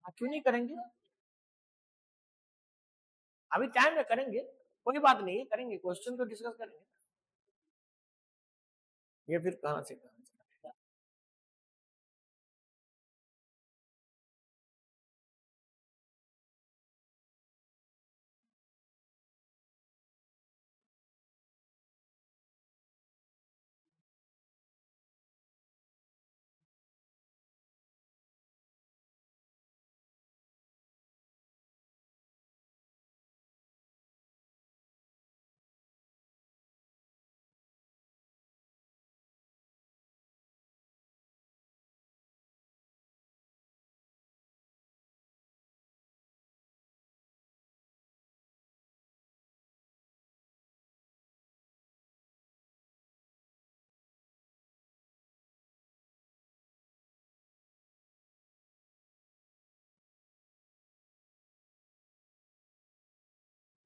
क्यों नहीं करेंगे? अभी टाइम है, करेंगे, कोई बात नहीं है, करेंगे, क्वेश्चन तो डिस्कस करेंगे। ये फिर कहाँ से कहाँ से?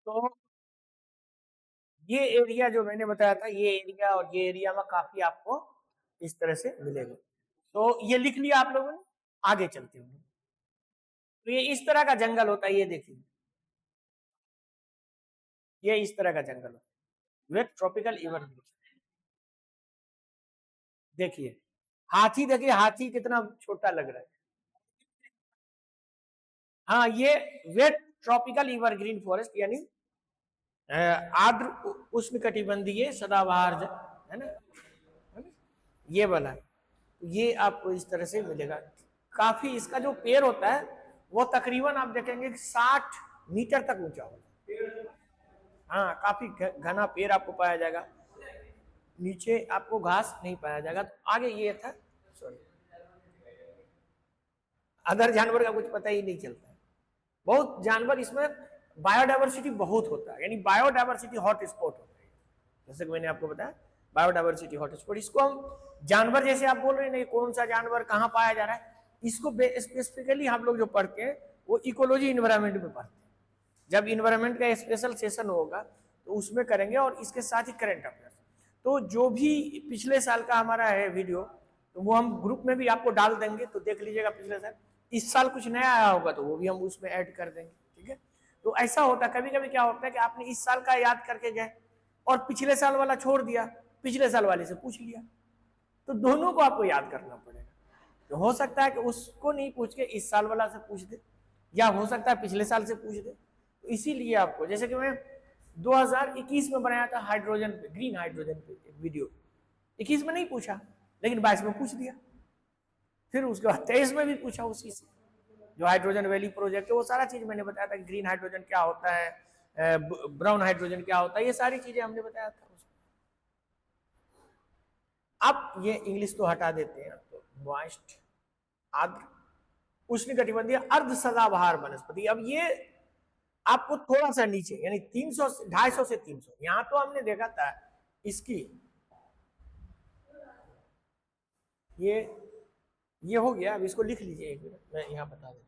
तो ये एरिया जो मैंने बताया था, ये एरिया और ये एरिया में काफी आपको इस तरह से मिलेगा। तो ये लिख लिया आप लोगों ने, आगे चलते हैं। तो ये इस तरह का जंगल होता है, ये देखिए, ये इस तरह का जंगल होता है, वेट ट्रॉपिकल एवरग्रीन। देखिए हाथी, देखिए हाथी कितना छोटा लग रहा है। हाँ, ये वेट ट्रॉपिकल एवरग्रीन फॉरेस्ट, यानी आर्द्र उष्णकटिबंधीय सदाबहार है ना, ये वाला है। ये आपको इस तरह से मिलेगा। काफी इसका जो पेड़ होता है वो तकरीबन आप देखेंगे 60 मीटर तक ऊंचा होगा। हाँ, काफी घना पेड़ आपको पाया जाएगा, नीचे आपको घास नहीं पाया जाएगा। तो आगे ये था, सॉरी, अदर जानवर का कुछ पता ही नहीं चलता है। बहुत जानवर इसमें, बायोडाइवर्सिटी बहुत होता है, यानी बायोडाइवर्सिटी हॉट स्पॉट होता है। जैसे कि मैंने आपको बताया, बायोडाइवर्सिटी हॉट स्पॉट, इसको हम जानवर जैसे आप बोल रहे हैं नहीं, कौन सा जानवर कहाँ पाया जा रहा है, इसको स्पेसिफिकली हम लोग जो पढ़ते हैं वो इकोलॉजी इन्वायरमेंट में पढ़ते हैं। जब इन्वायरमेंट का स्पेशल सेशन होगा तो उसमें करेंगे, और इसके साथ ही करंट अफेयर्स। तो जो भी पिछले साल का हमारा है वीडियो, तो वो हम ग्रुप में भी आपको डाल देंगे, तो देख लीजिएगा पिछले साल। इस साल कुछ नया आया होगा तो वो भी हम उसमें ऐड कर देंगे, ठीक है। तो ऐसा होता है, कभी कभी क्या होता है कि आपने इस साल का याद करके गए और पिछले साल वाला छोड़ दिया, पिछले साल वाले से पूछ लिया, तो दोनों को आपको याद करना पड़ेगा। तो हो सकता है कि उसको नहीं पूछ के इस साल वाला से पूछ दे, या हो सकता है पिछले साल से पूछ दे। तो इसीलिए आपको, जैसे कि मैं 2021 में बनाया था हाइड्रोजन पे, ग्रीन हाइड्रोजन पे एक वीडियो, 21 में नहीं पूछा, लेकिन 22 में पूछ दिया। फिर उसके बाद 23 में भी पूछा उसी से, जो हाइड्रोजन वैली प्रोजेक्ट है, वो सारा चीज मैंने बताया था, ग्रीन हाइड्रोजन क्या होता है, ब्राउन हाइड्रोजन क्या होता है, ये सारी चीजें हमने बताया था। अब ये इंग्लिश तो हटा देते हैं, तो मॉइस्ट, आर्द्र उष्णकटिबंधीय अर्ध सदाबहार वनस्पति। अब ये आपको थोड़ा सा नीचे, यानी 300, 250 से 300, यहां तो हमने देखा था इसकी, ये ये हो गया। अब इसको लिख लीजिए, एक मिनट मैं यहाँ बता देता हूँ।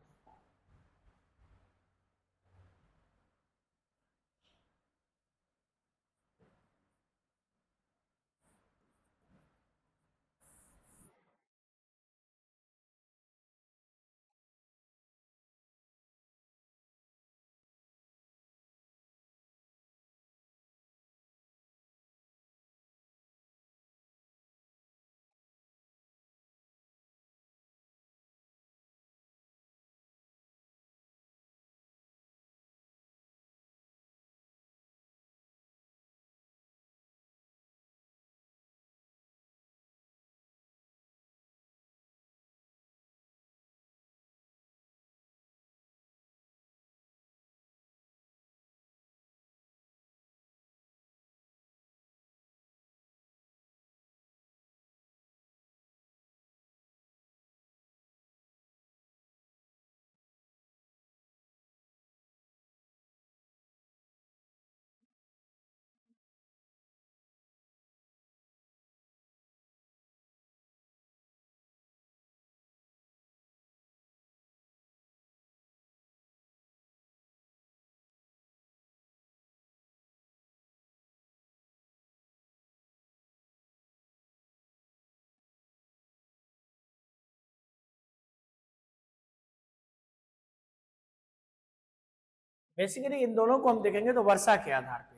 बेसिकली इन दोनों को हम देखेंगे तो वर्षा के आधार पे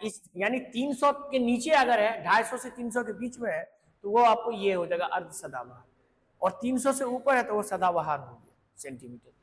इस यानी 300 के नीचे अगर है, 250 से 300 के बीच में है, तो वो आपको ये हो जाएगा अर्ध सदाबहार, और 300 से ऊपर है तो वो सदाबहार हो गया सेंटीमीटर।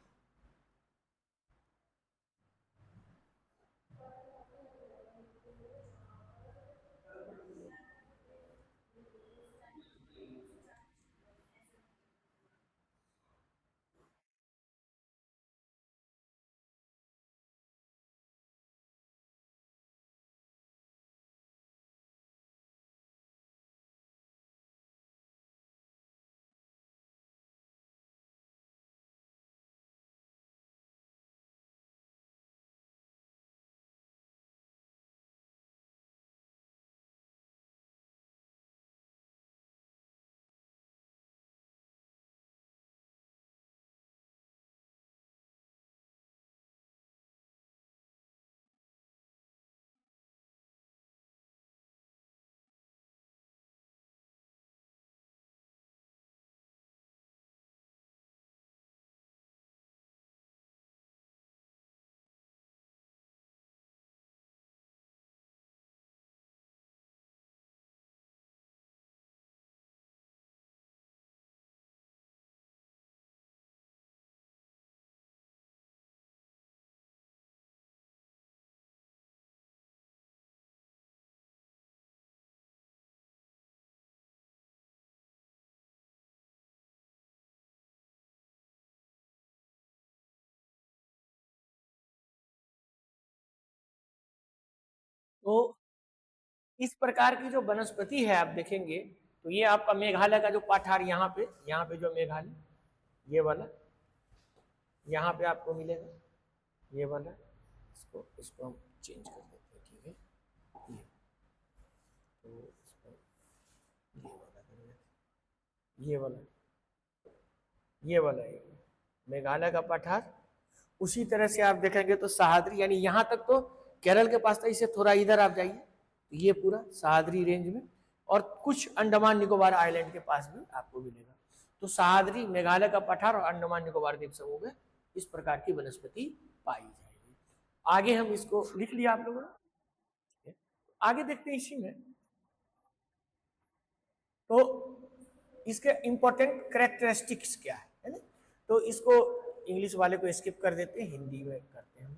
तो इस प्रकार की जो वनस्पति है आप देखेंगे तो ये आपका मेघालय का जो पठार यहाँ पे जो मेघालय ये वाला यहाँ पे आपको मिलेगा, ये वाला, इसको हम चेंज कर देते हैं, ठीक है, ये तो इसको ये वाला कर देते हैं, ये वाला है मेघालय का पठार। उसी तरह से आप देखेंगे तो सहाद्री, यानी यहाँ तक तो केरल के पास था, इसे थोड़ा इधर आप जाइए तो ये पूरा सहाद्री रेंज में, और कुछ अंडमान निकोबार आइलैंड के पास भी आपको मिलेगा। तो सहाद्री, मेघालय का पठार और अंडमान निकोबार द्वीप समूह में इस प्रकार की वनस्पति पाई जाएगी। आगे हम इसको लिख लिया आप लोगों ने, आगे देखते हैं इसी में। तो इसके इंपॉर्टेंट कैरेक्टरिस्टिक्स क्या है ना, तो इसको इंग्लिश वाले को स्किप कर देते हैं, हिंदी में करते हैं।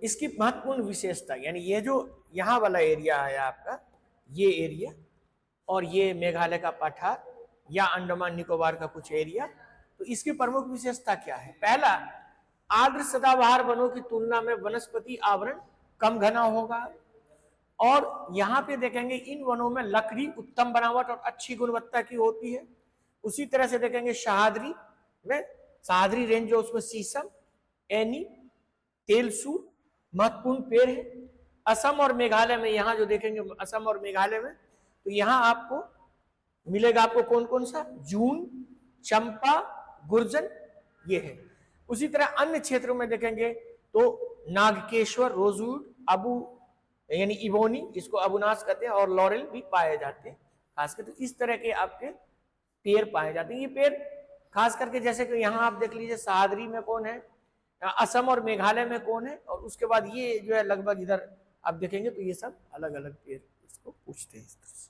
इसकी महत्वपूर्ण विशेषता, यानी ये जो यहाँ वाला एरिया है आपका, ये एरिया और ये मेघालय का पठार या अंडमान निकोबार का कुछ एरिया, तो इसकी प्रमुख विशेषता क्या है? पहला, आर्द्र सदाबहार वनों की तुलना में वनस्पति आवरण कम घना होगा, और यहाँ पे देखेंगे इन वनों में लकड़ी उत्तम बनावट और अच्छी गुणवत्ता की होती है। उसी तरह से देखेंगे सहाद्री में, सहाद्री रेंज जो उसमें शीशम, एनी, तेलसूर महत्वपूर्ण पेड़ है। असम और मेघालय में, यहाँ जो देखेंगे असम और मेघालय में, तो यहाँ आपको मिलेगा आपको कौन कौन सा, जून, चंपा, गुर्जन, ये है। उसी तरह अन्य क्षेत्रों में देखेंगे तो नागकेश्वर, रोजवुड, अबू यानी इबोनी, जिसको अबुनास कहते हैं, और लॉरेल भी पाए जाते हैं खासकर। तो इस तरह के आपके पेड़ पाए जाते हैं। ये पेड़ खास करके जैसे कि यहाँ आप देख लीजिए सहाद्री में कौन है, असम और मेघालय में कौन है, और उसके बाद ये जो है लगभग इधर आप देखेंगे तो ये सब अलग अलग पेड़ इसको पूछते हैं इस तरह से।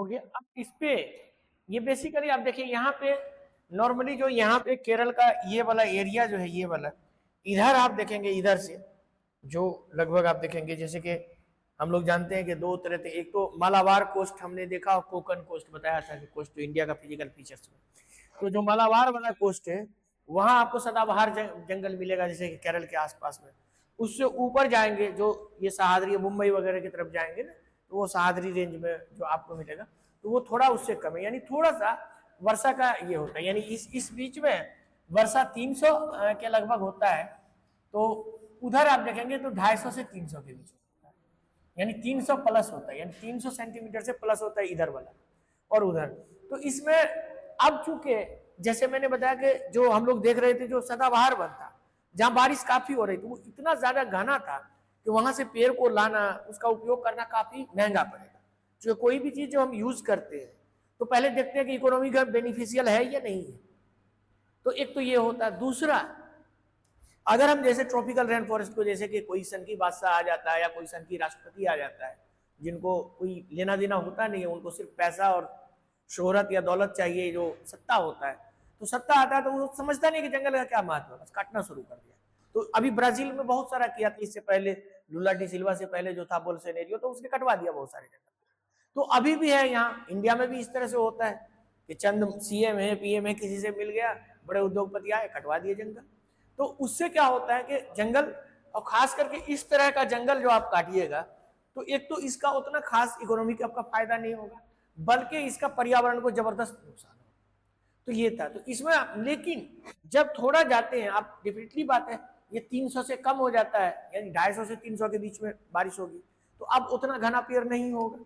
हो गया। अब इस पे ये बेसिकली आप देखिए यहाँ पे नॉर्मली जो यहाँ पे केरल का ये वाला एरिया जो है, ये वाला इधर आप देखेंगे, इधर से जो लगभग आप देखेंगे जैसे कि हम लोग जानते हैं कि दो तरह थे, एक तो मालाबार कोस्ट हमने देखा और कोकन कोस्ट बताया था कि कोस्ट तो इंडिया का फिजिकल फीचर्स में। तो जो मालाबार वाला कोस्ट है वहां आपको सदाबहार जंगल मिलेगा, जैसे कि केरल के आसपास में। उससे ऊपर जाएंगे जो ये सहाद्री मुंबई वगैरह की तरफ जाएंगे ना, तो वो सहाद्री रेंज में जो आपको मिलेगा तो वो थोड़ा उससे कम है, यानी थोड़ा सा वर्षा का ये होता है, यानी इस बीच में वर्षा 300 के लगभग होता है, तो उधर आप देखेंगे तो 250 से 300 के बीच होता है, यानी 300 प्लस होता है, यानी 300 सेंटीमीटर से प्लस होता है इधर वाला और उधर। तो इसमें अब चूंकि जैसे मैंने बताया कि जो हम लोग देख रहे थे जो सदाबहार वन था, जहां बारिश काफी हो रही थी, वो इतना ज्यादा घना था कि वहां से पेड़ को लाना, उसका उपयोग करना काफी महंगा पड़ेगा। जो कोई भी चीज जो हम यूज करते हैं तो पहले देखते हैं कि इकोनॉमी का बेनिफिशियल है या नहीं है, तो एक तो ये होता है। दूसरा, अगर हम जैसे ट्रॉपिकल रेन फॉरेस्ट को, जैसे कि कोई सन की बादशाह आ जाता है या कोई सन की राष्ट्रपति आ जाता है, जिनको कोई लेना देना होता नहीं है, उनको सिर्फ पैसा और शोहरत या दौलत चाहिए, जो सत्ता होता है, तो सत्ता आता है तो वो समझता नहीं कि जंगल का क्या महत्व है, बस काटना शुरू कर दिया। तो अभी ब्राजील में बहुत सारा किया था, इससे पहले लुला डी सिल्वा से पहले जो था बोल्सोनारो, तो उसने कटवा दिया बहुत सारे जंगल। तो अभी भी है, यहाँ इंडिया में भी इस तरह से होता है कि चंद सीएम है, पीएम है, किसी से मिल गया, बड़े उद्योगपति आए, कटवा दिए जंगल। तो उससे क्या होता है कि जंगल, और खास करके इस तरह का जंगल जो आप काटिएगा, तो एक तो इसका उतना खास इकोनॉमिक आपका फायदा नहीं होगा, बल्कि इसका पर्यावरण को जबरदस्त नुकसान होगा। तो ये था, तो इसमें लेकिन जब थोड़ा जाते हैं आप, डेफिनेटली बात है, ये 300 से कम हो जाता है, यानी 250 से 300 के बीच में बारिश होगी, तो अब उतना घना पेड़ नहीं होगा,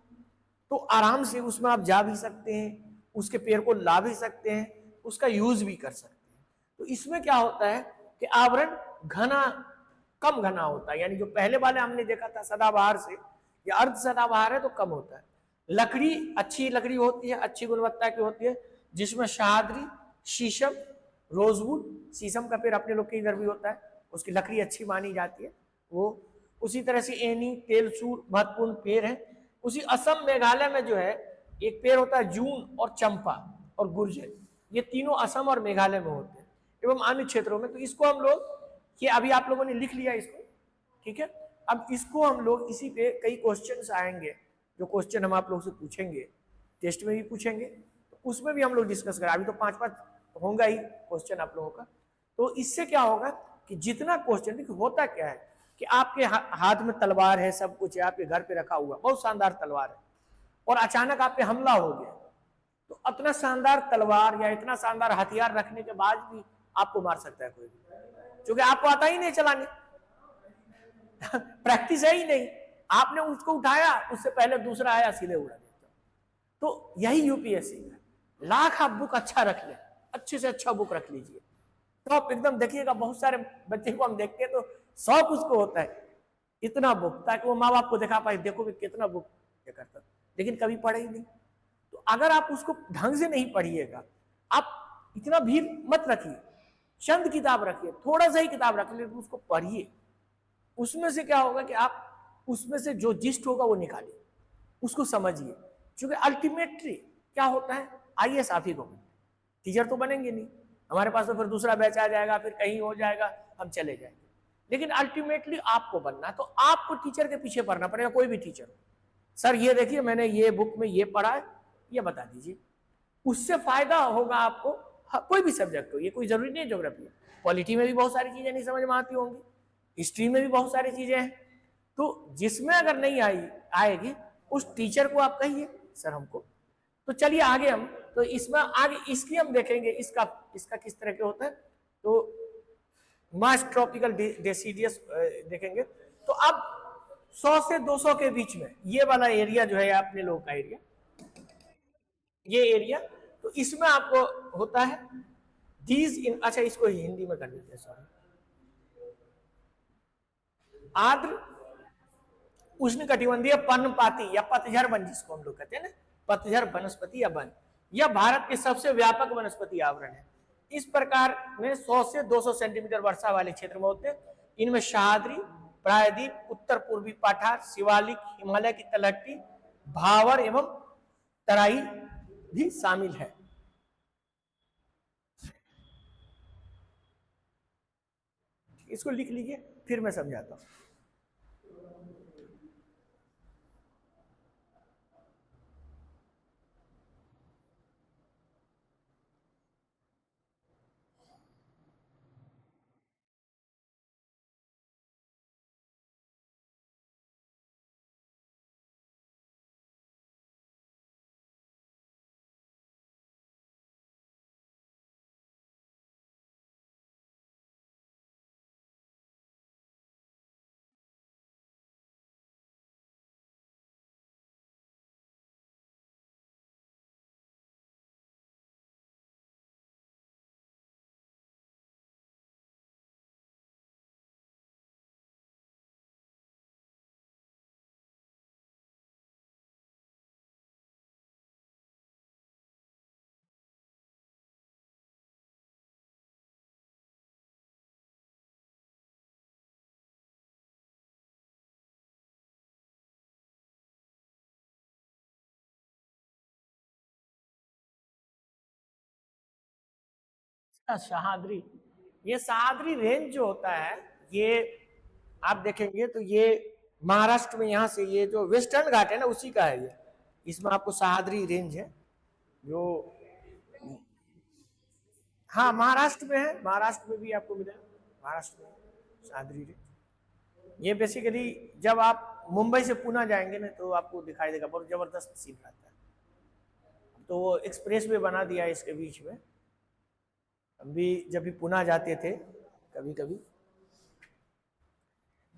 तो आराम से उसमें आप जा भी सकते हैं, उसके पेड़ को ला भी सकते हैं, उसका यूज भी कर सकते हैं। तो इसमें क्या होता है कि आवरण घना, कम घना होता है, यानी जो पहले वाले हमने देखा था सदाबहार से, या अर्ध सदाबहार है तो कम होता है। लकड़ी अच्छी लकड़ी होती है, अच्छी गुणवत्ता की होती है, जिसमें सहाद्री, शीशम, रोजवुड, शीशम का पेड़ अपने लोग के इधर भी होता है, उसकी लकड़ी अच्छी मानी जाती है वो। उसी तरह से एनी, तेलसूर महत्वपूर्ण पेड़ है। उसी असम मेघालय में जो है एक पेड़ होता है जून और चंपा और गुर्जर, ये तीनों असम और मेघालय में होते हैं, एवं अन्य क्षेत्रों में। तो इसको हम लोग, ये अभी आप लोगों ने लिख लिया इसको, ठीक है। अब इसको हम लोग, इसी पे कई क्वेश्चंस आएंगे, जो क्वेश्चन हम आप लोग से पूछेंगे, टेस्ट में भी पूछेंगे, तो उसमें भी हम लोग डिस्कस करें। अभी तो 5-5 होगा ही क्वेश्चन आप लोगों का। तो इससे क्या होगा कि जितना क्वेश्चन, देखिए होता क्या है कि आपके हाथ में तलवार है, सब कुछ है, आपके घर पे रखा हुआ बहुत शानदार तलवार है, और अचानक आप पे हमला हो गया, तो इतना शानदार तलवार या इतना शानदार हथियार रखने के बाद भी आपको मार सकता है कोई भी, क्योंकि आपको आता ही नहीं चलाने प्रैक्टिस है ही नहीं, आपने उसको उठाया, उससे पहले दूसरा आया, सीधे उड़ा दिया। तो यही यूपीएससी है, लाख आप बुक अच्छा रख ले, अच्छे से अच्छा बुक रख लीजिए, तो आप एकदम देखिएगा, बहुत सारे बच्चे को हम देखते हैं तो शौक उसको होता है इतना बुक, ताकि वो माँ बाप को दिखा पाए, देखो भी कितना बुक ये करता, लेकिन कभी पढ़े ही नहीं। तो अगर आप उसको ढंग से नहीं पढ़िएगा, आप इतना भीड़ मत रखिए, चंद किताब रखिए, थोड़ा सा ही किताब रख लेकिन उसको पढ़िए। उसमें से क्या होगा कि आप उसमें से जो जिस्ट होगा वो निकालिए, उसको समझिए, क्योंकि अल्टीमेटली क्या होता है, आईएएस आप ही को बने, टीचर तो बनेंगे नहीं, हमारे पास तो फिर दूसरा बैच आ जाएगा, फिर कहीं हो जाएगा, हम चले जाएंगे। लेकिन अल्टीमेटली आपको बनना है, तो आपको टीचर के पीछे पढ़ना पड़ेगा, कोई भी टीचर हो। सर ये देखिए मैंने ये बुक में ये पढ़ा है, ये बता दीजिए, उससे फायदा होगा आपको। कोई भी सब्जेक्ट हो, ये कोई जरूरी नहीं है ज्योग्राफी, पॉलिटी में भी बहुत सारी चीजें नहीं समझ में आती होंगी, हिस्ट्री में भी बहुत सारी चीजें हैं, तो जिसमें अगर नहीं आएगी उस टीचर को आप कहिए सर हमको। तो चलिए आगे हम, तो इसमें आगे इसकी हम देखेंगे, इसका किस तरह के होता है। तो मास ट्रॉपिकल डेसिडियस देखेंगे। तो अब 100 से 200 के बीच में ये वाला एरिया जो है अपने लोगों का एरिया, ये एरिया, तो इसमें आपको होता है दीज इन, अच्छा इसको हिंदी में कर देते हैं, सॉरी, आर्द्र उष्ण कटिबंधीय पर्णपाती या पतझड़ वन, जिसको हम लोग कहते हैं ना, पतझड़ वनस्पति या वन, यह भारत के सबसे व्यापक वनस्पति आवरण है। इस प्रकार में 100 से 200 सेंटीमीटर वर्षा वाले क्षेत्र में होते हैं। इनमें सह्याद्री, प्रायद्वीप, उत्तर पूर्वी पठार, शिवालिक, हिमालय की तलहटी, भावर एवं तराई भी शामिल है। इसको लिख लीजिए, फिर मैं समझाता हूं। सहाद्री, ये सहाद्री रेंज जो होता है, ये आप देखेंगे तो ये महाराष्ट्र में, यहाँ से ये जो वेस्टर्न घाट है ना, उसी का है ये। इसमें आपको सहाद्री रेंज है जो, हाँ महाराष्ट्र में है, महाराष्ट्र में भी आपको मिलेगा, महाराष्ट्र में सहाद्री रेंज। ये बेसिकली जब आप मुंबई से पुणे जाएंगे ना, तो आपको दिखाई देगा, बहुत जबरदस्त सीन रहता है। तो वो एक्सप्रेस वे बना दिया है इसके बीच में। हम भी जब भी पुणे जाते थे कभी कभी,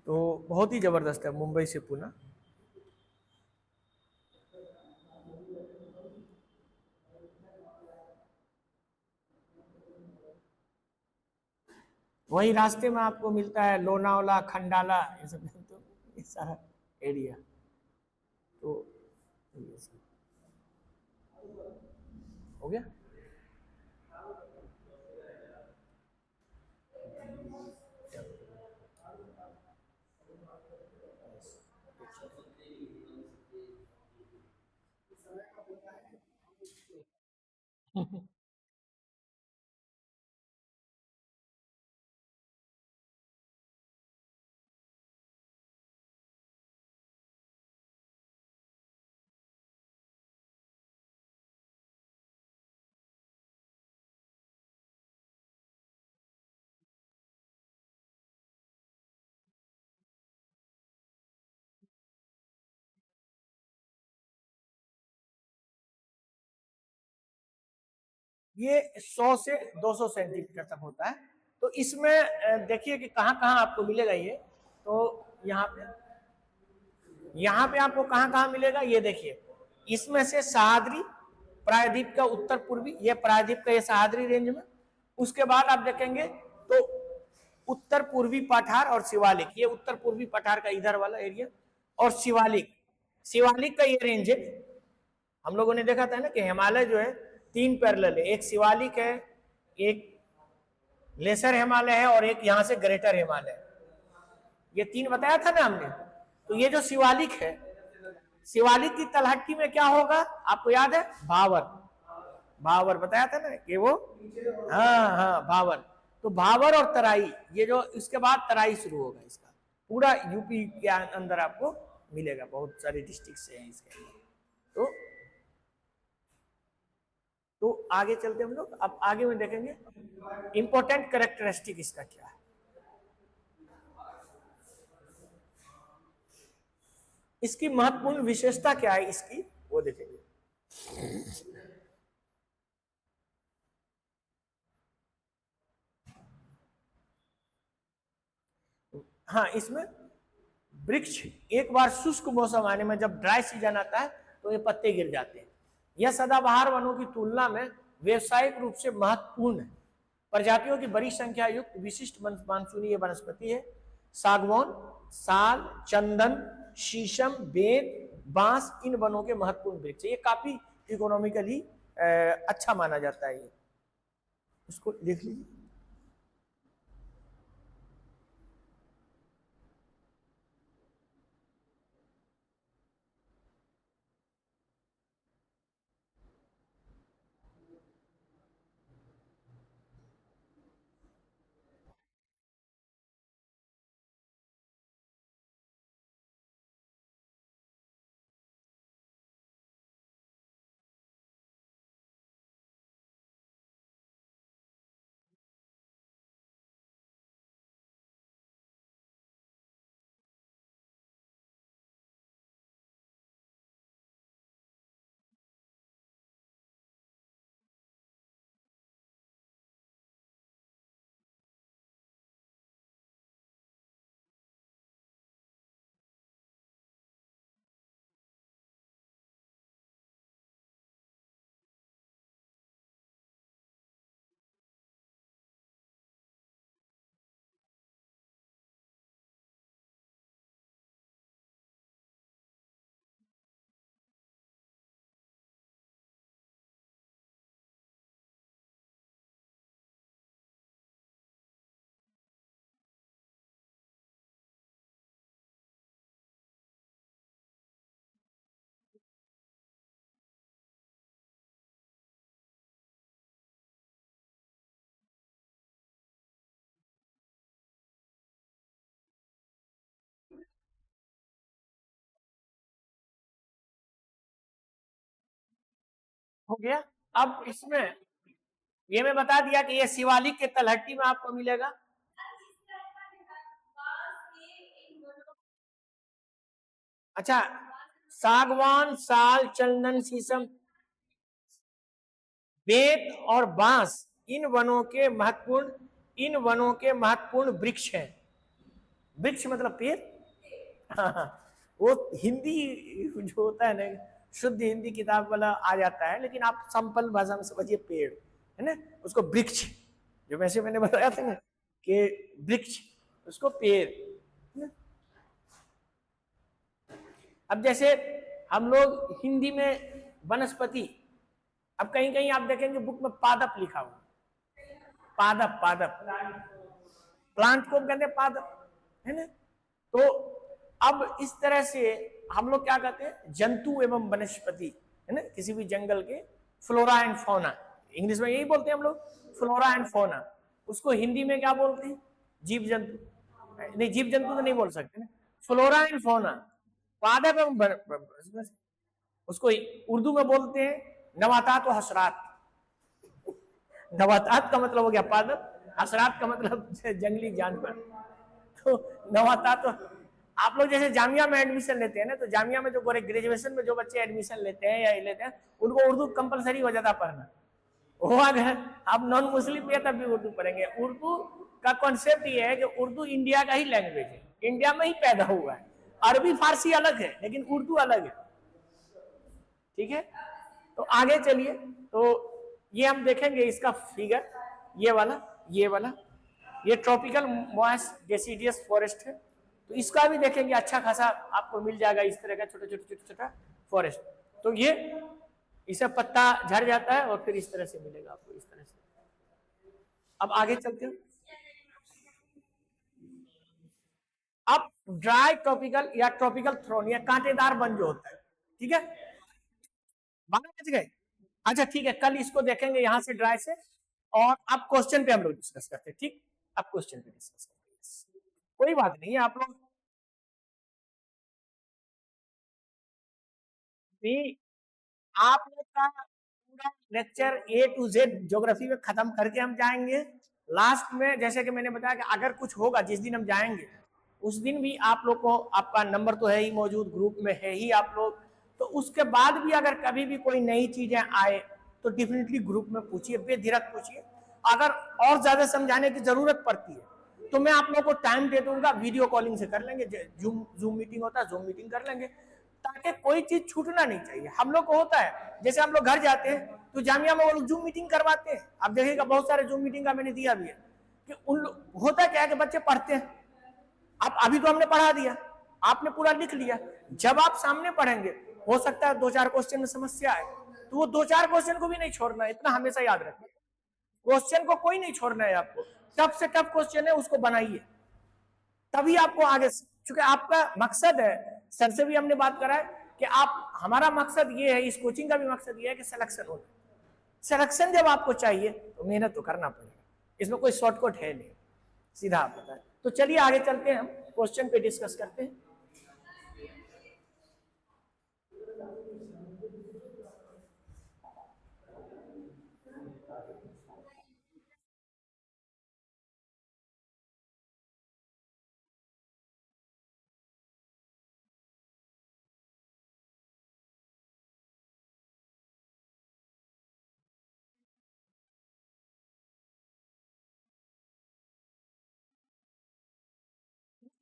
तो बहुत ही जबरदस्त है मुंबई से पुणे। वही रास्ते में आपको मिलता है लोनावला, खंडाला, ये सब, तो ये सारा एरिया। तो ये सब हो गया। ये 100 से 200 सेंटीमीटर तक होता है। तो इसमें देखिए कि कहाँ कहाँ आपको मिलेगा ये। तो यहाँ पे आपको कहाँ कहाँ मिलेगा, ये देखिए। इसमें से सहाद्री प्रायद्वीप का उत्तर पूर्वी, ये प्रायद्वीप का ये सहाद्री रेंज में। उसके बाद आप देखेंगे तो उत्तर पूर्वी पठार और शिवालिक, ये उत्तर पूर्वी पठार का इधर वाला एरिया, और शिवालिक, शिवालिक का ये रेंज है। हम लोगों ने देखा था ना कि हिमालय जो है 3 पैरेलल है, एक शिवालिक है, एक लेसर हिमालय है, और एक यहाँ से ग्रेटर हिमालय है। ये 3 बताया था ना हमने। तो ये जो शिवालिक है, शिवालिक की तलहटी में क्या होगा आपको याद है, भावर। भावर बताया था ना कि वो, हाँ हाँ भावर। तो भावर और तराई, ये जो इसके बाद तराई शुरू होगा, इसका पूरा यूपी के अंदर आपको मिलेगा, बहुत सारे डिस्ट्रिक्ट से हैं इसके अंदर। तो आगे चलते हम लोग, अब आगे में देखेंगे इंपॉर्टेंट कैरेक्टरिस्टिक इसका क्या है। इसकी महत्वपूर्ण विशेषता क्या है इसकी, वो देखेंगे। हाँ, इसमें वृक्ष एक बार शुष्क मौसम आने में, जब ड्राई सीजन आता है, तो ये पत्ते गिर जाते हैं। यह सदाबहार वनों की तुलना में व्यावसायिक रूप से महत्वपूर्ण है। प्रजातियों की बड़ी संख्या युक्त विशिष्ट मानसूनी वनस्पति है। सागवान, साल, चंदन, शीशम, बेर, बांस इन वनों के महत्वपूर्ण वृक्ष है। ये काफी इकोनॉमिकली अच्छा माना जाता है। ये उसको लिख लीजिए। हो गया। अब इसमें ये मैं बता दिया कि ये शिवालिक के तलहटी में आपको मिलेगा। अच्छा, सागवान, साल, चंदन, शीशम, बेत और बांस इन वनों के महत्वपूर्ण वृक्ष हैं। वृक्ष मतलब पेड़। हाँ, वो हिंदी जो होता है ना, शुद्ध हिंदी किताब वाला आ जाता है, लेकिन आप संपन्न भाषा में समझिए पेड़ है ना, उसको वृक्ष, जो वैसे मैंने बताया था ना कि वृक्ष, उसको पेड़। अब जैसे हम लोग हिंदी में वनस्पति, अब कहीं कहीं आप देखेंगे बुक में पादप लिखा हुआ, पादप पादप, प्लांट को कहते हैं पादप, है ना। तो अब इस तरह से हम लोग क्या कहते हैं, जंतु एवं वनस्पति, है ना, किसी भी जंगल के फ्लोरा एंड फौना, इंग्लिश में यही बोलते हैं हम लोग, फ्लोरा एंड फौना। उसको हिंदी में क्या बोलते हैं, जीव जंतु, नहीं जीव जंतु तो नहीं बोल सकते ना, फ्लोरा एंड फौना, पादप एवं उसको उर्दू में बोलते हैं नबातात व हशरात। नबातात का मतलब हो गया पादप, हशरात का मतलब जंगली जानवर। तो नबातात तो आप लोग जैसे जामिया में एडमिशन लेते हैं ना, तो जामिया में जो ग्रेजुएशन में जो बच्चे एडमिशन लेते हैं या लेते हैं, उनको उर्दू कंपलसरी हो जाता पढ़ना। वो अगर आप नॉन मुस्लिम भी तब भी उर्दू पढ़ेंगे। उर्दू का कॉन्सेप्ट ये है कि उर्दू इंडिया का ही लैंग्वेज है, इंडिया में ही पैदा हुआ है। अरबी फारसी अलग है, लेकिन उर्दू अलग है। ठीक है, तो आगे चलिए। तो ये हम देखेंगे इसका फिगर, ये वाला, ये वाला, ये ट्रॉपिकल मॉइस्ट डेसिडियस फॉरेस्ट है। तो इसका भी देखेंगे, अच्छा खासा आपको मिल जाएगा इस तरह का छोटा छोटा छोटा छोटा फॉरेस्ट। तो ये इसे पत्ता झड़ जाता है और फिर इस तरह से मिलेगा आपको, इस तरह से। अब आगे चलते हैं। अब ड्राई ट्रॉपिकल या ट्रॉपिकल थ्रोन या कांटेदार वन जो होता है, ठीक है, 12 बज गए। अच्छा ठीक है, कल इसको देखेंगे यहां से ड्राई से, और अब क्वेश्चन पे हम लोग डिस्कस करते हैं। ठीक, अब क्वेश्चन पे डिस्कस करते हैं, कोई बात नहीं है आप लोग भी, आप लोग का पूरा lecture A to Z geography में खत्म करके हम जाएंगे। लास्ट में जैसे कि मैंने बताया कि अगर कुछ होगा जिस दिन हम जाएंगे, उस दिन भी आप लोग को, आपका नंबर तो है ही मौजूद, ग्रुप में है ही आप लोग, तो उसके बाद भी अगर कभी भी कोई नई चीजें आए तो डेफिनेटली ग्रुप में पूछिए, बेझिझक पूछिए। अगर और ज्यादा समझाने की जरूरत पड़ती है तो मैं आप लोगों को टाइम दे दूंगा, वीडियो कॉलिंग से कर लेंगे, जूम जूम मीटिंग होता है, जूम मीटिंग कर लेंगे, ताकि कोई चीज छूटना नहीं चाहिए। हम लोग को होता है, जैसे हम लोग घर जाते हैं तो जामिया में वो लोग जूम मीटिंग करवाते हैं, आप देखिएगा बहुत सारे जूम मीटिंग का मैंने दिया भी है, कि होता क्या है कि बच्चे पढ़ते हैं, आप अभी तो हमने पढ़ा दिया, आपने पूरा लिख लिया, जब आप सामने पढ़ेंगे हो सकता है 2-4 क्वेश्चन में समस्या आए, तो वो 2-4 क्वेश्चन को भी नहीं छोड़ना है, इतना हमेशा याद रखना। क्वेश्चन को कोई नहीं छोड़ना है आपको, टफ से टफ क्वेश्चन है उसको बनाइए, तभी आपको आगे, चूंकि आपका मकसद है, सर से भी हमने बात करा है कि आप, हमारा मकसद ये है, इस कोचिंग का भी मकसद ये है कि सिलेक्शन हो। सिलेक्शन जब आपको चाहिए तो मेहनत तो करना पड़ेगा, इसमें कोई शॉर्टकट है नहीं, सीधा आप बताएं। तो चलिए आगे चलते हैं, हम क्वेश्चन पे डिस्कस करते हैं।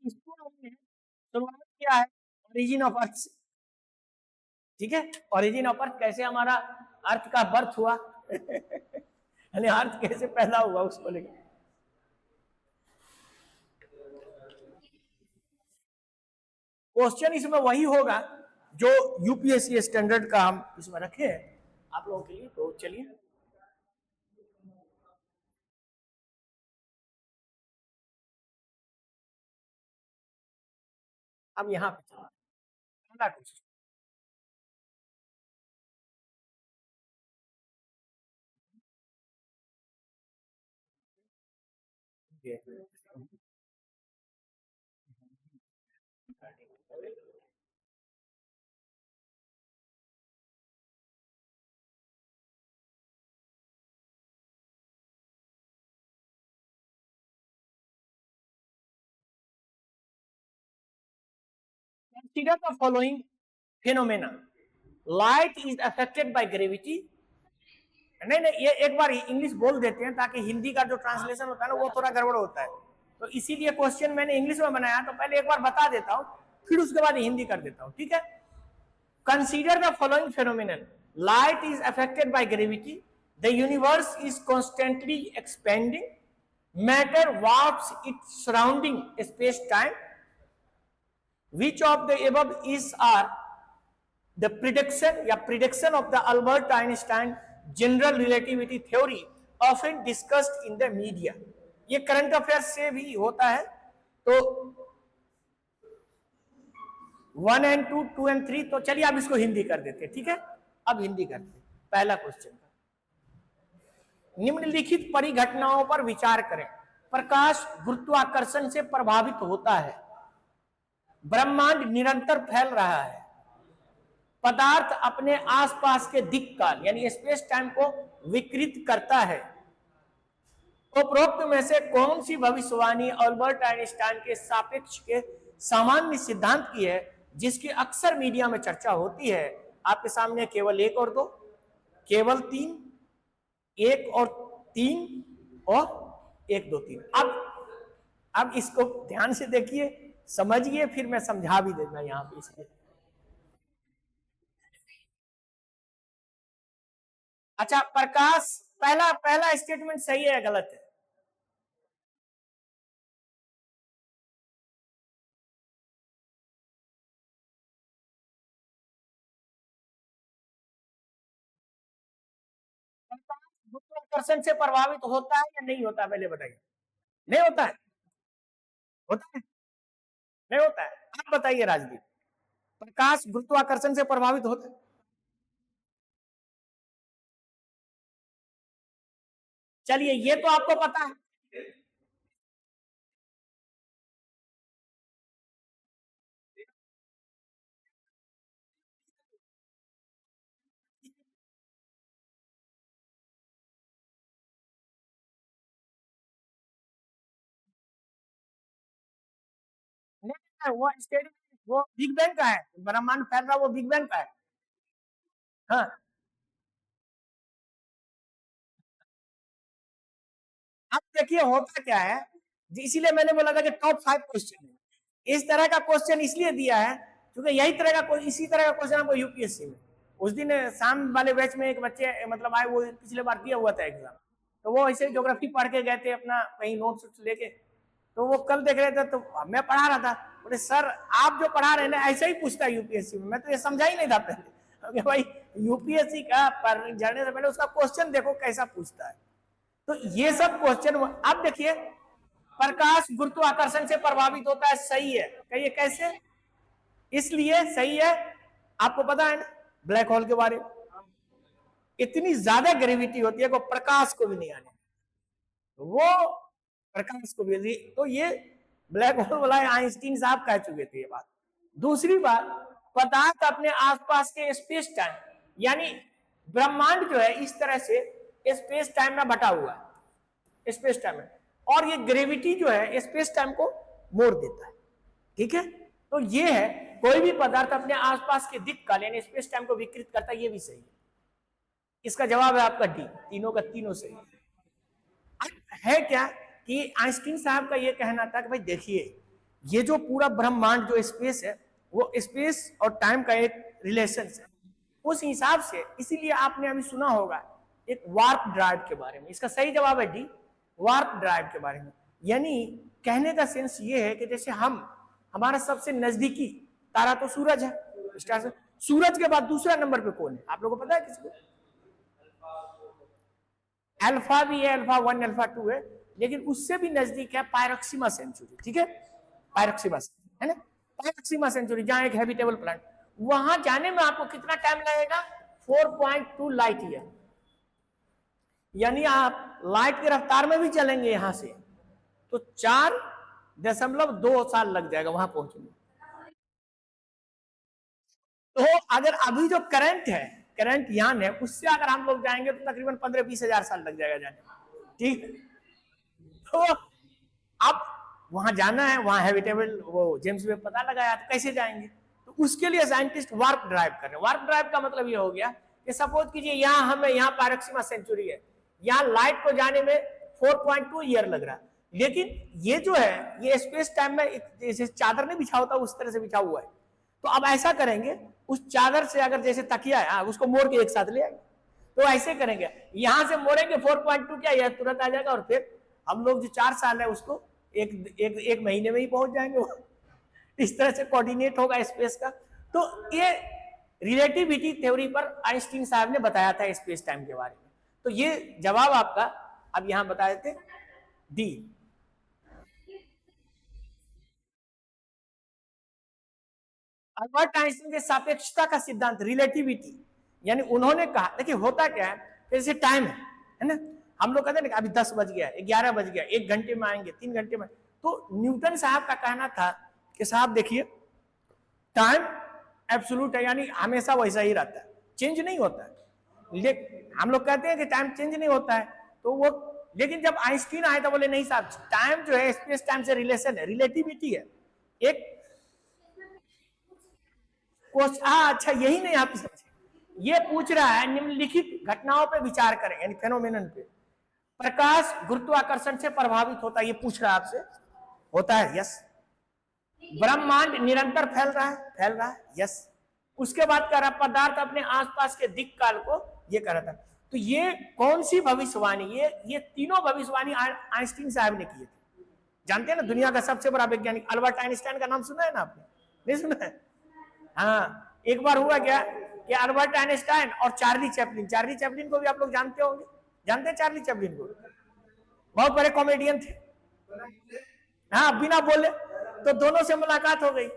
इसको हमने शुरुआत किया है ओरिजिन ऑफ अर्थ से, ठीक है, ओरिजिन ऑफ अर्थ, कैसे हमारा अर्थ का बर्थ हुआ यानी अर्थ कैसे पैदा हुआ उसको लेकर। क्वेश्चन इसमें वही होगा जो यूपीएससी स्टैंडर्ड का हम इसमें रखे हैं आप लोगों के लिए। तो चलिए, अब यहाँ पे चलिए, पहला question, Consider the following phenomena. Light is affected by gravity. नहीं नहीं, ये एक बार इंग्लिश बोल देते हैं ताकि हिंदी का जो ट्रांसलेशन होता है ना वो थोड़ा गड़बड़ होता है, तो इसीलिए क्वेश्चन मैंने इंग्लिश में बनाया, तो पहले एक बार बता देता हूं, फिर उसके बाद हिंदी कर देता हूं, ठीक है। Consider the following phenomenon. Light is affected by gravity. The universe is constantly expanding. Matter warps its surrounding space time. Which of the above is are the prediction of the Albert Einstein general relativity theory often discussed in the media. ये current affairs से भी होता है, तो 1 and 2, 2 and 3, तो चलिए अब इसको हिंदी कर देते हैं, ठीक है। अब हिंदी करते हैं। पहला क्वेश्चन, निम्नलिखित परिघटनाओं पर विचार करें। प्रकाश गुरुत्वाकर्षण से प्रभावित होता है। ब्रह्मांड निरंतर फैल रहा है। पदार्थ अपने आसपास के दिक् काल यानी स्पेस टाइम को विकृत करता है। उपरोक्त में से कौन सी भविष्यवाणी अल्बर्ट आइंस्टाइन के सापेक्ष के सामान्य सिद्धांत की है, जिसकी अक्सर मीडिया में चर्चा होती है? आपके सामने केवल 1 और 2, केवल 3, 1 और 3 और 1, 2, 3। अब इसको ध्यान से देखिए, समझिए, फिर मैं समझा भी देगा यहां पे। इसलिए अच्छा, प्रकाश पहला स्टेटमेंट सही है या गलत है? गुरुत्वाकर्षण से प्रभावित होता है या नहीं होता, पहले बताइए। नहीं होता है? होता है? नहीं होता है? आप बताइए राजदीप, प्रकाश गुरुत्वाकर्षण से प्रभावित होता है? चलिए, ये तो आपको पता है। वो स्टेडियम, वो बिग बैंग का है। ब्रह्मांड फैल रहा, वो बिग बैंग का है। हाँ, अब देखिए होता क्या है, इसीलिए मैंने बोला था कि टॉप 5 क्वेश्चन इस तरह का क्वेश्चन इसलिए दिया है क्योंकि यही तरह का इसी तरह का क्वेश्चन आपको यूपीएससी में उस दिन शाम वाले बैच में एक बच्चे मतलब आए, वो पिछले बार दिया हुआ था एग्जाम, तो वो ऐसे ज्योग्राफी पढ़ के गए थे अपना कहीं नोट्स लेके, तो वो कल देख रहे थे, तो मैं पढ़ा रहा था, बोले सर आप जो पढ़ा रहे हैं ना ऐसा ही पूछता है यूपीएससी में। मैं तो ये समझा ही नहीं था पहले, भाई यूपीएससी का जाने से पहले उसका क्वेश्चन देखो कैसा पूछता है। तो ये सब क्वेश्चन, अब देखिए, प्रकाश गुरुत्वाकर्षण से प्रभावित होता है, सही है, कहिए कैसे? इसलिए सही है, आपको पता है ना ब्लैक होल के बारे में, इतनी ज्यादा ग्रेविटी होती है कि प्रकाश को भी नहीं आने, वो प्रकाश को भी, तो ये ब्लैक होल वाला आइंस्टीन साहब कह चुके थे ये बात। दूसरी बात, पदार्थ अपने आसपास के स्पेस टाइम यानी ब्रह्मांड जो है इस तरह से स्पेस टाइम में बटा हुआ है, स्पेस टाइम में, और ये ग्रेविटी जो है स्पेस टाइम को मोड़ देता है, ठीक है। तो ये है, कोई भी पदार्थ अपने आसपास के दिक् काल यानी स्पेस टाइम को विकृत करता है, ये भी सही है। इसका जवाब है आपका डी, तीनों का तीनों सही है। क्या कि आइंस्टीन साहब का ये कहना था कि भाई देखिए, ये जो पूरा ब्रह्मांड जो स्पेस है, वो स्पेस और टाइम का एक रिलेशन है, उस हिसाब से, इसीलिए आपने अभी सुना होगा एक वार्प ड्राइव के बारे में। इसका सही जवाब है डी, वार्प ड्राइव के बारे में। यानी कहने का सेंस ये है कि जैसे हमारा सबसे नजदीकी तारा तो सूरज है, स्टार से, सूरज के बाद दूसरा नंबर पे कौन है आप लोगों को पता है किसको? अल्फा भी है, अल्फा 1 अल्फा 2 है, लेकिन उससे भी नजदीक है पायरोक्सिमा सेंचुरी, ठीक है, पायरोक्सिमा है ना, पायरोक्सिमा सेंचुरी, जहां एक हैबिटेबल प्लैनेट, वहां जाने में आपको कितना टाइम लगेगा? 4.2 लाइट ईयर, यानी आप लाइट की रफ्तार में भी चलेंगे यहां से तो 4.2 साल लग जाएगा वहां पहुंचने में। तो अगर अभी जो करंट है, करंट यान है, उससे अगर हम लोग जाएंगे तो तकरीबन 15-20 हजार साल लग जाएगा जाने में, ठीक। तो अब वहां जाना है, वहां हैबिटेबल वो जेम्स वेब पता लगाया, तो कैसे जाएंगे? उसके लिए साइंटिस्ट वार्प ड्राइव कर रहे हैं। वार्प ड्राइव का मतलब ये हो गया कि सपोज कीजिए यहाँ हमें यहाँ पैरोक्सिमा सेंचुरी है, यहाँ लाइट को जाने में 4.2 ईयर लग रहा है, लेकिन ये जो है ये स्पेस टाइम में जैसे चादर नहीं बिछा होता उस तरह से बिछा हुआ है। तो अब ऐसा करेंगे, उस चादर से अगर जैसे तकिया है उसको मोड़ के एक साथ ले आएंगे, तो ऐसे करेंगे, यहां से मोड़ेंगे 4.2 क्या यह तुरंत आ जाएगा, और फिर हम लोग जो 4 साल है उसको एक महीने में ही पहुंच जाएंगे। इस तरह से कोऑर्डिनेट होगा स्पेस का। तो ये रिलेटिविटी थ्योरी पर आइंस्टीन साहब ने बताया था स्पेस टाइम के बारे में। तो ये जवाब आपका अब यहां बता देते डी। अल्बर्ट आइंस्टीन के सापेक्षता का सिद्धांत, रिलेटिविटी, यानी उन्होंने कहा, देखिए होता क्या है, जैसे टाइम है ना, हम लोग कहते हैं ना अभी 10 बज गया, 11 बज गया, 1 घंटे में आएंगे, 3 घंटे में। तो न्यूटन साहब का कहना था कि साहब देखिए टाइम एब्सोल्यूट है, यानी हमेशा वैसा ही रहता है, चेंज नहीं होता है। लेकिन हम लोग कहते हैं कि टाइम चेंज नहीं होता है, तो वो, लेकिन जब आइंस्टीन आए तो बोले नहीं साहब, टाइम जो है स्पेस टाइम से रिलेशन है, रिलेटिविटी है। एक अच्छा यही नहीं आप समझे, ये पूछ रहा है निम्नलिखित घटनाओं पे विचार करें, यानी फेनोमेनन पे। प्रकाश गुरुत्वाकर्षण से प्रभावित होता है, ये पूछ रहा है आपसे, होता है, यस। ब्रह्मांड निरंतर फैल रहा है, यस। उसके बाद कह रहा पदार्थ अपने आसपास के दिक् काल को, ये कह रहा था। तो ये कौन सी भविष्यवाणी, ये तीनों भविष्यवाणी आइंस्टीन साहब ने किए थे। जानते हैं ना, दुनिया का सबसे बड़ा वैज्ञानिक अल्बर्ट आइंस्टाइन का नाम सुना है ना आपने? नहीं सुना है? हाँ, एक बार हुआ क्या कि अल्बर्ट आइंस्टाइन और चार्ली चैपलिन को भी आप लोग जानते होंगे, जानते हैं चार्ली चैपलिन को? बहुत बड़े कॉमेडियन थे, हाँ, बिना बोले। तो दोनों से मुलाकात हो गई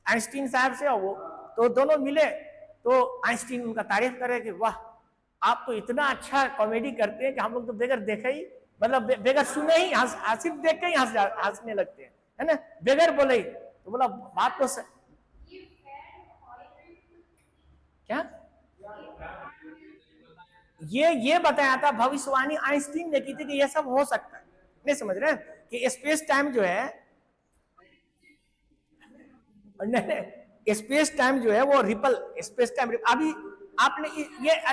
आइंस्टीन साहब से, और वो तो दोनों मिले, तो आइंस्टीन उनका तारीफ करे कि वाह आप तो इतना अच्छा कॉमेडी करते हैं कि हम लोग तो बगैर देखे ही, मतलब बगैर सुने ही सिर्फ देख के ही हंसने लगते हैं, है ना, बगैर बोले ही। तो बोला बात तो क्या ये बताया था, भविष्यवाणी आइंस्टीन ने की थी कि ये सब हो सकता है। नहीं समझ रहे कि स्पेस टाइम जो है, नहीं, स्पेस टाइम जो है वो रिपल, स्पेस टाइम अभी आपने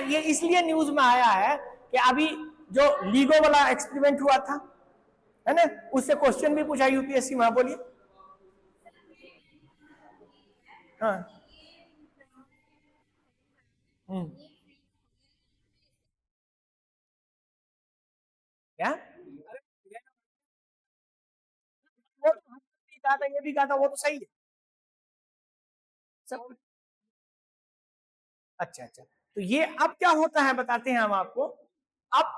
ये इसलिए न्यूज में आया है कि अभी जो लीगो वाला एक्सपेरिमेंट हुआ था, है ना, उससे क्वेश्चन भी पूछा यूपीएससी में, बोलिए। हाँ, क्या वो तो हम भी कहा था, ये भी कहा था, वो तो सही है सब। अच्छा, तो ये अब क्या होता है बताते हैं हम आपको। अब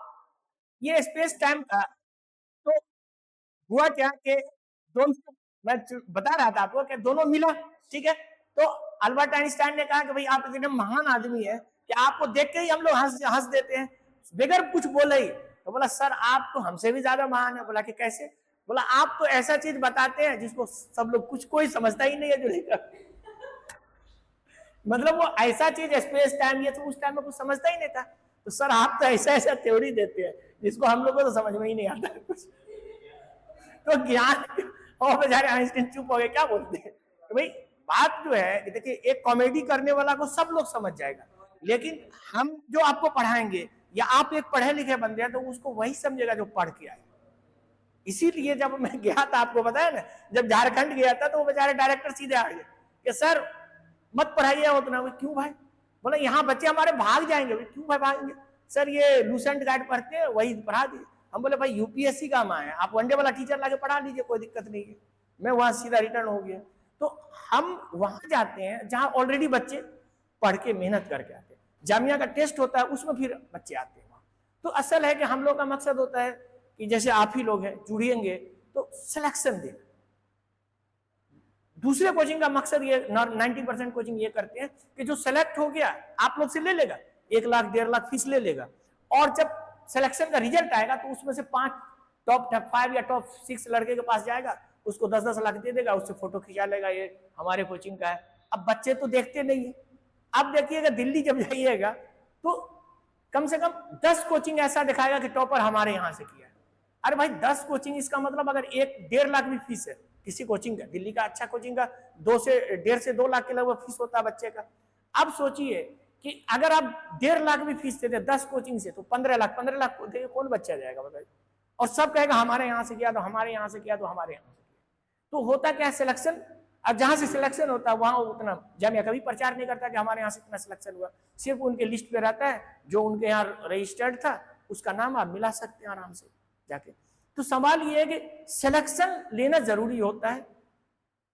ये स्पेस टाइम का, तो हुआ क्या कि दोनों, मैं बता रहा था आपको कि दोनों मिला, ठीक है। तो अल्बर्ट आइंस्टाइन ने कहा कि भाई आप इतने महान आदमी है कि आपको देख के ही हम लोग हंस देते हैं बगैर कुछ बोले ही। तो बोला सर आप तो हमसे भी ज्यादा महान है। बोला कि कैसे? बोला आप तो ऐसा चीज बताते हैं जिसको सब लोग, कुछ कोई समझता ही नहीं है जो लेकर, मतलब वो ऐसा चीज स्पेस टाइम ये तो उस टाइम में कुछ समझता ही नहीं था। तो सर आप तो ऐसा थ्योरी देते हैं जिसको हम लोगों को तो समझ में ही नहीं आता कुछ। तो ज्ञान, और बेचारे आइंस्टीन चुप हो गए, क्या बोलते हैं। तो भाई बात जो है, देखिए एक कॉमेडी करने वाला को सब लोग समझ जाएगा, लेकिन हम जो आपको पढ़ाएंगे, या आप एक पढ़े लिखे बंदे हैं तो उसको वही समझेगा जो पढ़ के आए। इसीलिए जब मैं गया था, आपको बताया ना, जब झारखंड गया था तो वो बेचारे डायरेक्टर सीधे आ गए कि सर मत पढ़ाइए उतना। क्यों भाई? बोला यहाँ बच्चे हमारे भाग जाएंगे। क्यों भाई भागेंगे? सर ये लूसेंट गाइड पढ़ते हैं, वही पढ़ा दिए। हम बोले भाई यूपीएससी का माँ है, आप वनडे वाला टीचर लाके पढ़ा लीजिए, कोई दिक्कत नहीं है। मैं वहां सीधा रिटर्न हो गया। तो हम वहां जाते हैं जहां ऑलरेडी बच्चे पढ़ के मेहनत करके आते हैं। जामिया का टेस्ट होता है, उसमें फिर बच्चे आते हैं वहां। तो असल है कि हम लोग का मकसद होता है कि जैसे आप ही लोग हैं जुड़िएंगे तो सिलेक्शन देना। दूसरे कोचिंग का मकसद ये 90% कोचिंग ये करते हैं कि जो सेलेक्ट हो गया आप लोग से ले लेगा, 1 लाख 1.5 लाख फीस ले लेगा, और जब सिलेक्शन का रिजल्ट आएगा तो उसमें से 5 टॉप 5 या टॉप 6 लड़के के पास जाएगा, उसको 10-10 लाख दे देगा, उससे फोटो खिंचा लेगा, ये हमारे कोचिंग का है। अब बच्चे तो देखते नहीं है। अब देखिएगा दिल्ली जब जाइएगा तो कम से कम 10 कोचिंग ऐसा दिखाएगा कि टॉपर हमारे यहाँ से किया है। अरे भाई 10 कोचिंग, इसका मतलब अगर 1-1.5 लाख भी फीस है किसी कोचिंग का, दिल्ली का अच्छा कोचिंग का 1.5 से 2 लाख के लगभग फीस होता है बच्चे का। अब सोचिए कि अगर आप 1.5 लाख भी फीस देते 10 कोचिंग से, तो 15 लाख को कौन बच्चा जाएगा बताइए? और सब कहेगा हमारे यहाँ से किया तो हमारे यहाँ से किया तो हमारे यहाँ से किया। तो होता क्या है, सिलेक्शन, अब जहां से सिलेक्शन होता है वहां उतना जामिया कभी प्रचार नहीं करता कि हमारे यहाँ से इतना सिलेक्शन हुआ, सिर्फ उनके लिस्ट पे रहता है जो उनके यहाँ रजिस्टर्ड था उसका नाम आप मिला सकते हैं आराम से जाके। तो सवाल ये है कि सिलेक्शन लेना जरूरी होता है।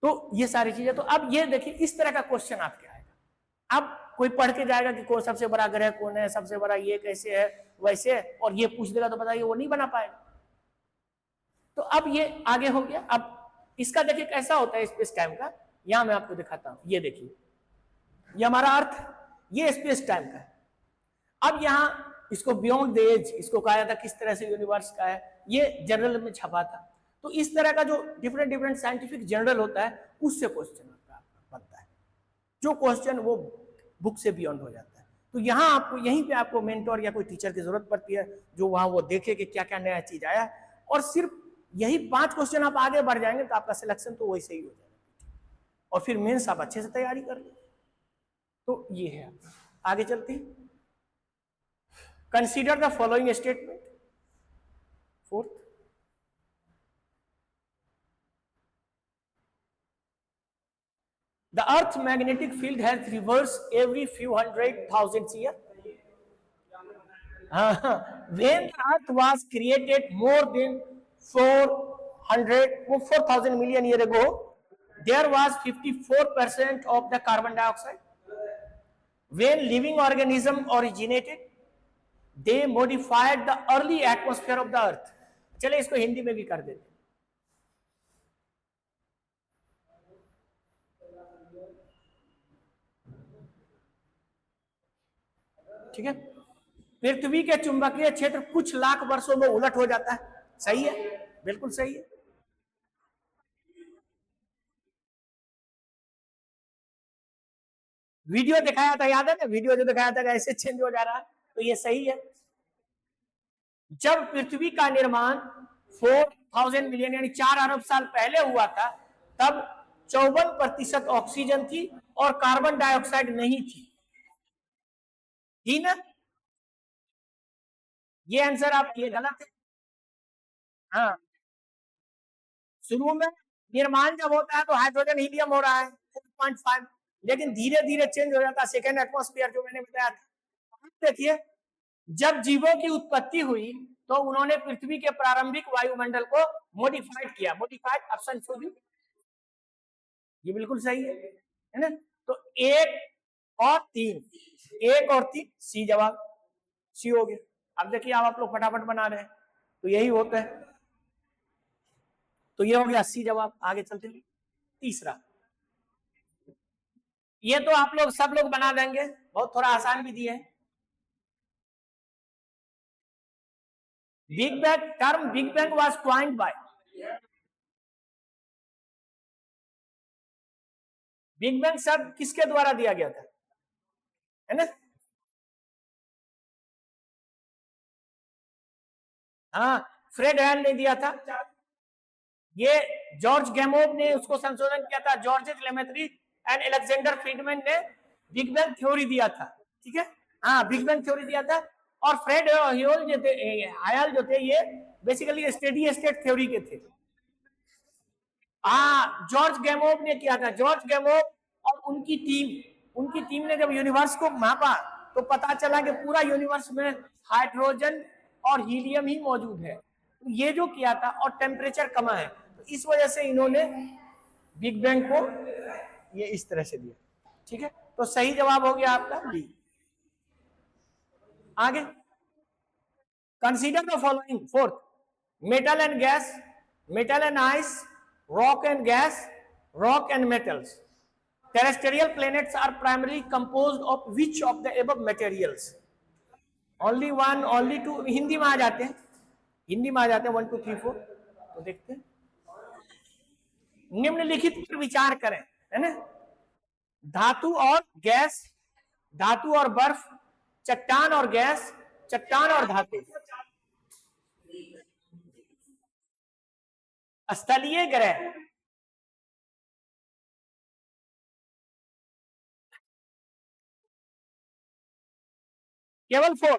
तो ये सारी चीजें, तो अब ये देखिए इस तरह का क्वेश्चन आपके आएगा। अब कोई पढ़ के जाएगा कि कौन सबसे बड़ा ग्रह कौन है, सबसे बड़ा ये कैसे है वैसे है, और ये पूछ देगा तो बताइए वो नहीं बना पाएगा। तो अब ये आगे हो गया। अब इसका देखिए कैसा होता है स्पेस टाइम का, यहां मैं आपको दिखाता हूं। ये देखिए, ये हमारा अर्थ, ये स्पेस टाइम का है। अब यहां इसको बियॉन्ड द एज इसको कहा था, किस तरह से यूनिवर्स का है, ये जर्नल में छपा था। तो इस तरह का जो डिफरेंट साइंटिफिक जर्नल होता है उससे क्वेश्चन बनता है, जो क्वेश्चन वो बुक से बियॉन्ड हो जाता है। तो यहाँ आपको यहीं पे आपको मेंटोर या कोई टीचर की जरूरत पड़ती है जो वहां वो देखे कि क्या क्या नया चीज आया, और सिर्फ यही 5 क्वेश्चन आप आगे बढ़ जाएंगे तो आपका सिलेक्शन तो वैसे ही हो जाएगा, और फिर मेंस आप अच्छे से तैयारी कर लो। तो ये है, आगे चलती। Consider the following statement. 4th, the earth magnetic field has reversed every few 100,000 years. When the earth was created more than 4,000 million years ago, there was 54% of the carbon dioxide. When living organism originated, they modified the early atmosphere of the earth. चले इसको हिंदी में भी कर देते। ठीक है, पृथ्वी के चुंबकीय क्षेत्र कुछ लाख वर्षों में उलट हो जाता है। सही है, बिल्कुल सही है। वीडियो दिखाया था, याद है ना, वीडियो जो दिखाया था ऐसे चेंज हो जा रहा है, तो ये सही है। जब पृथ्वी का निर्माण 4,000 मिलियन यानी 4 अरब साल पहले हुआ था, तब 54% ऑक्सीजन थी और कार्बन डाइऑक्साइड नहीं थी, थी ना? ये आंसर आप ये गलत है। हाँ, शुरू में निर्माण जब होता है तो हाइड्रोजन हीलियम हो रहा है 4.5, लेकिन धीरे धीरे चेंज हो जाता है सेकेंड एटमॉस्फेयर जो मैंने बताया था। देखिए, जब जीवों की उत्पत्ति हुई तो उन्होंने पृथ्वी के प्रारंभिक वायुमंडल को मॉडिफाइड किया। मॉडिफाइड ऑप्शन छोड़िए, ये बिल्कुल सही है ना? तो 1 और 3, 1 और 3 सी जवाब, सी हो गया। अब देखिए आप लोग फटाफट बना रहे हैं, तो यही होता है। तो ये हो गया सी जवाब। आगे चलते हैं, तीसरा। ये तो आप लोग सब लोग बना देंगे, बहुत थोड़ा आसान भी दिया है। Big bang, term big bang was coined bye, big bang शब्द किसके द्वारा दिया गया था, है ना? हाँ, फ्रेड हैल ने दिया था। ये जॉर्ज गैमोव ने उसको संशोधन किया था। जॉर्ज लेमेत्री एंड अलेक्जेंडर फ्रीडमैन ने बिग बैंग थ्योरी दिया था। ठीक है, हाँ, बिग बैंग थ्योरी दिया था। और फ्रेड ह्योल जो थे, हायल जो थे, ये बेसिकली स्टेडी स्टेट थ्योरी के थे। हाँ, जॉर्ज गैमोव ने किया था। जॉर्ज गैमोव और उनकी टीम ने जब यूनिवर्स को मापा तो पता चला कि पूरा यूनिवर्स में हाइड्रोजन और हीलियम ही मौजूद है। तो ये जो किया था, और टेम्परेचर कमा है, तो इस वजह से इन्होंने बिग बैंग को ये इस तरह से दिया। ठीक है, तो सही जवाब हो गया आपका बी। आगे, consider the following. 4th, metal and gas, metal and ice, rock and gas, rock and metals. Terrestrial planets are primarily composed of which of the above materials? Only 1, only 2। Hindi में आ जाते हैं, 1 2 3 4। तो देखते हैं, निम्नलिखित पर विचार करें, है ना? धातु और गैस, धातु और बर्फ, चट्टान और गैस, चट्टान और धातु। स्थलीय ग्रह, केवल 4।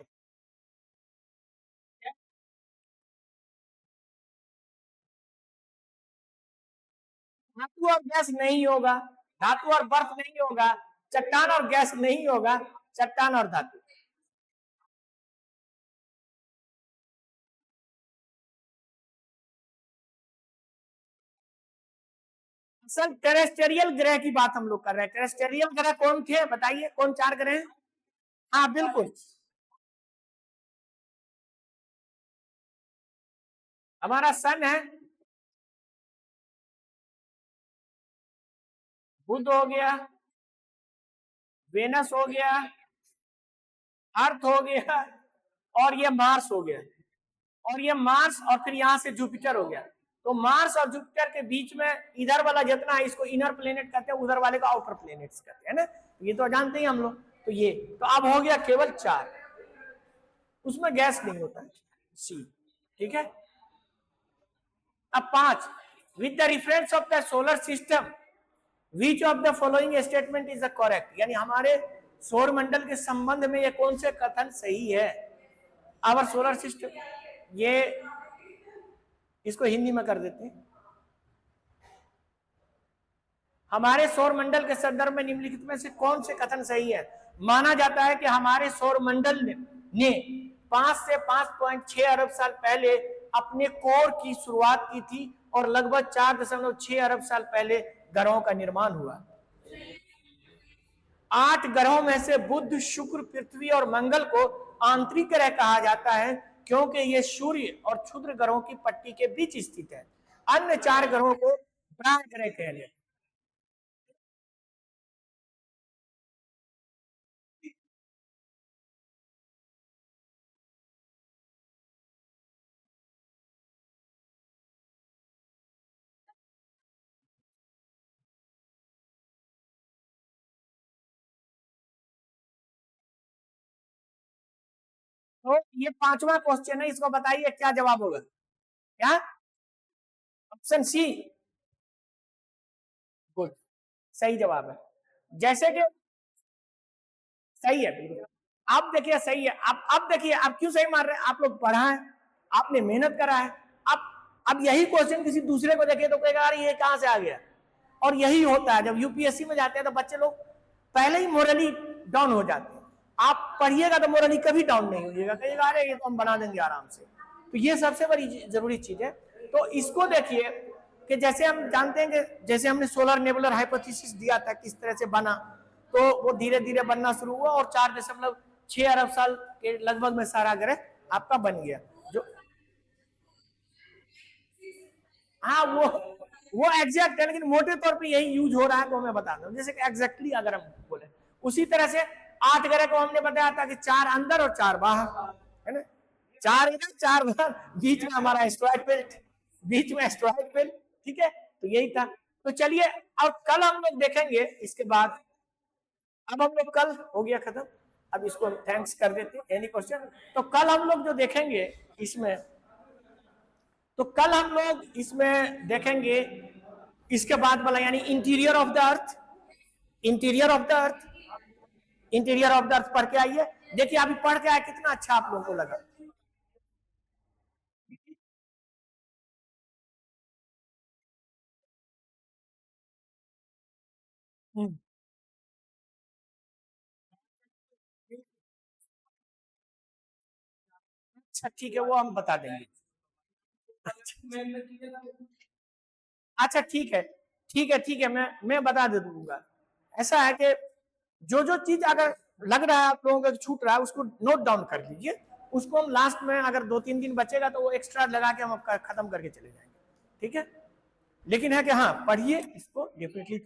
धातु और गैस नहीं होगा, धातु और बर्फ नहीं होगा, चट्टान और गैस नहीं होगा, चट्टान और धातु। असल टेरेस्टेरियल ग्रह की बात हम लोग कर रहे हैं। टेरेस्टेरियल ग्रह कौन थे बताइए, कौन 4 ग्रह हैं? हाँ बिल्कुल, हमारा सन है, बुध हो गया, वेनस हो गया, अर्थ हो गया, और ये मार्स हो गया, और ये मार्स, और फिर यहां से जुपिटर हो गया। तो मार्स और जुपिटर के बीच में इधर वाला जितना है इसको इनर प्लेनेट कहते हैं, उधर वाले को आउटर प्लेनेट्स कहते हैं ना, ये तो जानते हैं हम लोग। तो ये तो अब हो गया केवल 4, उसमें गैस नहीं होता है, सी। ठीक है, अब 5, with the reference of the solar system which of the following statement is the correct, यानी हमारे सौर मंडल के संबंध में ये कौन से कथन सही है। आवर सोलर सिस्टम, ये इसको हिंदी में कर देते हैं। हमारे सौर मंडल के संदर्भ में निम्नलिखित में से कौन से कथन सही है। माना जाता है कि हमारे सौर मंडल ने 5 से 5.6 अरब साल पहले अपने कोर की शुरुआत की थी और लगभग 4.6 अरब साल पहले ग्रहों का निर्माण हुआ। 8 ग्रहों में से बुध, शुक्र, पृथ्वी और मंगल को आंतरिक ग्रह कहा जाता है क्योंकि ये सूर्य और क्षुद्र ग्रहों की पट्टी के बीच स्थित है। अन्य 4 ग्रहों को बाह्य ग्रह कहते हैं। तो ये 5वां क्वेश्चन है, इसको बताइए क्या जवाब होगा। क्या? ऑप्शन सी, गुड, सही जवाब है। जैसे कि सही है, बिल्कुल। आप देखिए सही है। आप देखिए, आप क्यों सही मार रहे हैं, आप लोग पढ़ा है, आपने मेहनत करा है। अब यही क्वेश्चन किसी दूसरे को देखे तो कहेगा अरे ये कहां से आ गया। और यही होता है जब यूपीएससी में जाते हैं तो बच्चे लोग पहले ही मोरली डाउन हो जाते हैं। आप पढ़िएगा तो मोरली कभी डाउन नहीं होइएगा, कहिएगा अरे ये तो हम बना देंगे आराम से। तो ये सबसे बड़ी जरूरी चीज है। तो इसको देखिए कि जैसे हम जानते हैं कि जैसे हमने सोलर नेबुलर हाइपोथेसिस दिया था किस तरह से बना, तो वो धीरे धीरे बनना शुरू हुआ और 4.6 अरब साल के लगभग में सारा ग्रह आपका बन गया। जो हाँ वो एग्जैक्ट है, लेकिन मोटे तौर पे यही यूज हो रहा है, तो मैं बता दूं जैसे एग्जैक्टली अगर हम बोले उसी तरह से 8 ग्रह को हमने बताया था कि 4 अंदर और 4 बाहर, है ना, 4 इधर 4 बाहर, बीच में हमारा एस्ट्रॉइड बेल्ट, बीच में एस्ट्रॉइड बेल्ट। ठीक है, तो यही था। तो चलिए अब कल हम लोग देखेंगे इसके बाद। अब हम लोग कल हो गया खत्म, अब इसको हम थैंक्स कर देते हैं। Any question? तो कल हम लोग जो देखेंगे इसमें, तो कल हम लोग इसमें देखेंगे इसके बाद वाला, यानी interior of the earth, interior of the earth, interior of the earth पढ़ के आइए। देखिए अभी पढ़ के आए, कितना अच्छा आप लोगों को लगा। अच्छा ठीक है, वो हम बता देंगे। अच्छा ठीक है, ठीक है, ठीक है, मैं बता दे दूंगा। ऐसा है कि जो जो चीज अगर लग रहा है आप लोगों को छूट रहा है उसको नोट डाउन कर लीजिए। उसको हम लास्ट में अगर 2-3 दिन बचेगा तो वो एक्स्ट्रा लगा के हम खत्म करके चले जाएंगे। ठीक है, लेकिन है कि हाँ पढ़िए इसको डेफिनेटली।